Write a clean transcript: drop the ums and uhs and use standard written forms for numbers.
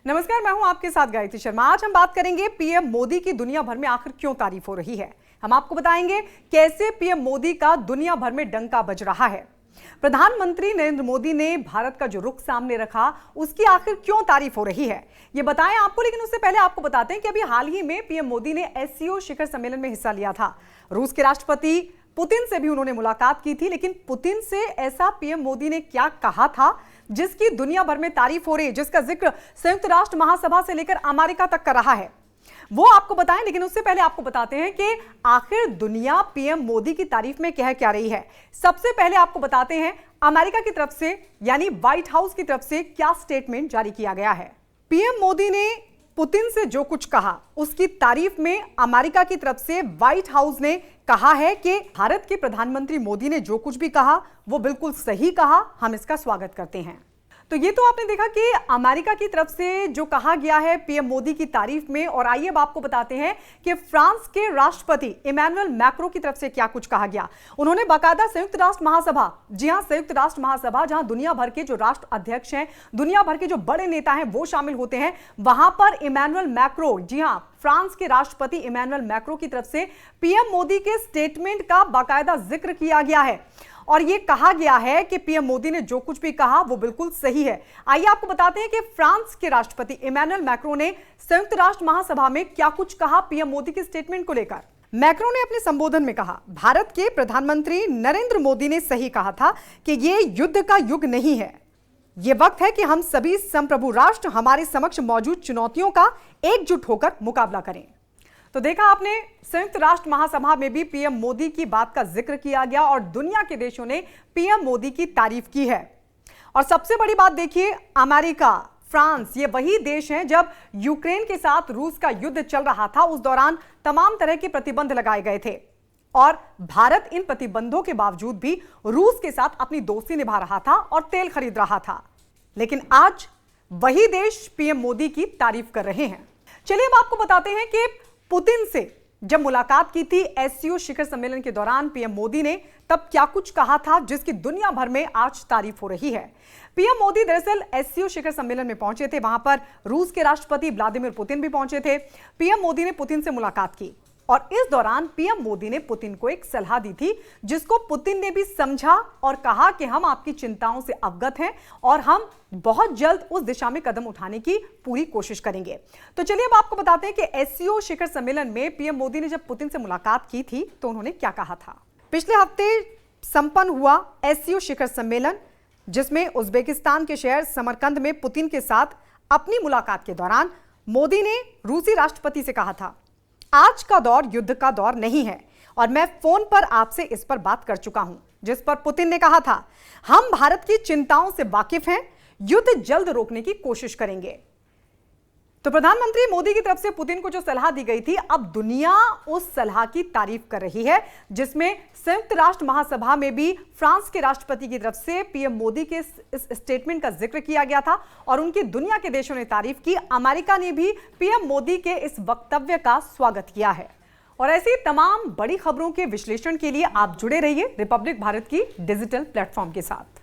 नमस्कार, मैं हूं आपके साथ गायत्री शर्मा। आज हम बात करेंगे पीएम मोदी की दुनिया भर में आखिर क्यों तारीफ हो रही है। हम आपको बताएंगे कैसे पीएम मोदी का दुनिया भर में डंका बज रहा है। प्रधानमंत्री नरेंद्र मोदी ने भारत का जो रुख सामने रखा उसकी आखिर क्यों तारीफ हो रही है, ये बताएं आपको। लेकिन उससे पहले आपको बताते हैं कि अभी हाल ही में पीएम मोदी ने एससीओ शिखर सम्मेलन में हिस्सा लिया था। रूस के राष्ट्रपति पुतिन से भी उन्होंने मुलाकात की थी। लेकिन पुतिन से ऐसा पीएम मोदी ने क्या कहा था जिसकी दुनिया भर में तारीफ हो रही है, जिसका जिक्र संयुक्त राष्ट्र महासभा से लेकर अमेरिका तक कर रहा है, वो आपको बताएं। लेकिन उससे पहले आपको बताते हैं कि आखिर दुनिया पीएम मोदी की तारीफ में कह क्या रही है। सबसे पहले आपको बताते हैं अमेरिका की तरफ से यानी व्हाइट हाउस की तरफ से क्या स्टेटमेंट जारी किया गया है। पीएम मोदी ने पुतिन से जो कुछ कहा उसकी तारीफ में अमेरिका की तरफ से व्हाइट हाउस ने कहा है कि भारत के प्रधानमंत्री मोदी ने जो कुछ भी कहा वो बिल्कुल सही कहा, हम इसका स्वागत करते हैं। तो ये तो आपने देखा कि अमेरिका की तरफ से जो कहा गया है पीएम मोदी की तारीफ में। और आइए अब आपको बताते हैं कि फ्रांस के राष्ट्रपति इमैनुअल मैक्रो की तरफ से क्या कुछ कहा गया। उन्होंने बाकायदा संयुक्त राष्ट्र महासभा, जी हां, संयुक्त राष्ट्र महासभा, जहां दुनिया भर के जो राष्ट्र अध्यक्ष हैं, दुनिया भर के जो बड़े नेता हैं वो शामिल होते हैं, वहां पर इमैनुअल मैक्रो, जी हां, फ्रांस के राष्ट्रपति इमैनुअल मैक्रो की तरफ से पीएम मोदी के स्टेटमेंट का बाकायदा जिक्र किया गया है। और यह कहा गया है कि पीएम मोदी ने जो कुछ भी कहा वो बिल्कुल सही है। आइए आपको बताते हैं कि फ्रांस के राष्ट्रपति इमैनुअल मैक्रो ने संयुक्त राष्ट्र महासभा में क्या कुछ कहा पीएम मोदी के स्टेटमेंट को लेकर। मैक्रो ने अपने संबोधन में कहा, भारत के प्रधानमंत्री नरेंद्र मोदी ने सही कहा था कि यह युद्ध का युग नहीं है। यह वक्त है कि हम सभी संप्रभु राष्ट्र हमारे समक्ष मौजूद चुनौतियों का एकजुट होकर मुकाबला करें। तो देखा आपने, संयुक्त राष्ट्र महासभा में भी पीएम मोदी की बात का जिक्र किया गया और दुनिया के देशों ने पीएम मोदी की तारीफ की है। और सबसे बड़ी बात देखिए, अमेरिका, फ्रांस, ये वही देश हैं जब यूक्रेन के साथ रूस का युद्ध चल रहा था उस दौरान तमाम तरह के प्रतिबंध लगाए गए थे और भारत इन प्रतिबंधों के बावजूद भी रूस के साथ अपनी दोस्ती निभा रहा था और तेल खरीद रहा था। लेकिन आज वही देश पीएम मोदी की तारीफ कर रहे हैं। चलिए अब आपको बताते हैं कि पुतिन से जब मुलाकात की थी एससीओ शिखर सम्मेलन के दौरान पीएम मोदी ने तब क्या कुछ कहा था जिसकी दुनिया भर में आज तारीफ हो रही है। पीएम मोदी दरअसल एससीओ शिखर सम्मेलन में पहुंचे थे, वहां पर रूस के राष्ट्रपति व्लादिमीर पुतिन भी पहुंचे थे। पीएम मोदी ने पुतिन से मुलाकात की और इस दौरान पीएम मोदी ने पुतिन को एक सलाह दी थी जिसको पुतिन ने भी समझा और कहा कि हम आपकी चिंताओं से अवगत हैं और हम बहुत जल्द उस दिशा में कदम उठाने की पूरी कोशिश करेंगे। तो चलिए अब आपको बताते हैं कि एससीओ शिखर सम्मेलन में पीएम मोदी ने जब पुतिन से मुलाकात की थी तो उन्होंने क्या कहा था। पिछले हफ्ते संपन्न हुआ एससीओ शिखर सम्मेलन जिसमें उज्बेकिस्तान के शहर समरकंद में पुतिन के साथ अपनी मुलाकात के दौरान मोदी ने रूसी राष्ट्रपति से कहा था, आज का दौर युद्ध का दौर नहीं है और मैं फोन पर आपसे इस पर बात कर चुका हूं। जिस पर पुतिन ने कहा था, हम भारत की चिंताओं से वाकिफ हैं, युद्ध जल्द रोकने की कोशिश करेंगे। तो प्रधानमंत्री मोदी की तरफ से पुतिन को जो सलाह दी गई थी, अब दुनिया उस सलाह की तारीफ कर रही है जिसमें संयुक्त राष्ट्र महासभा में भी फ्रांस के राष्ट्रपति की तरफ से पीएम मोदी के इस स्टेटमेंट का जिक्र किया गया था और उनकी दुनिया के देशों ने तारीफ की। अमेरिका ने भी पीएम मोदी के इस वक्तव्य का स्वागत किया है। और ऐसी तमाम बड़ी खबरों के विश्लेषण के लिए आप जुड़े रहिए रिपब्लिक भारत की डिजिटल प्लेटफॉर्म के साथ।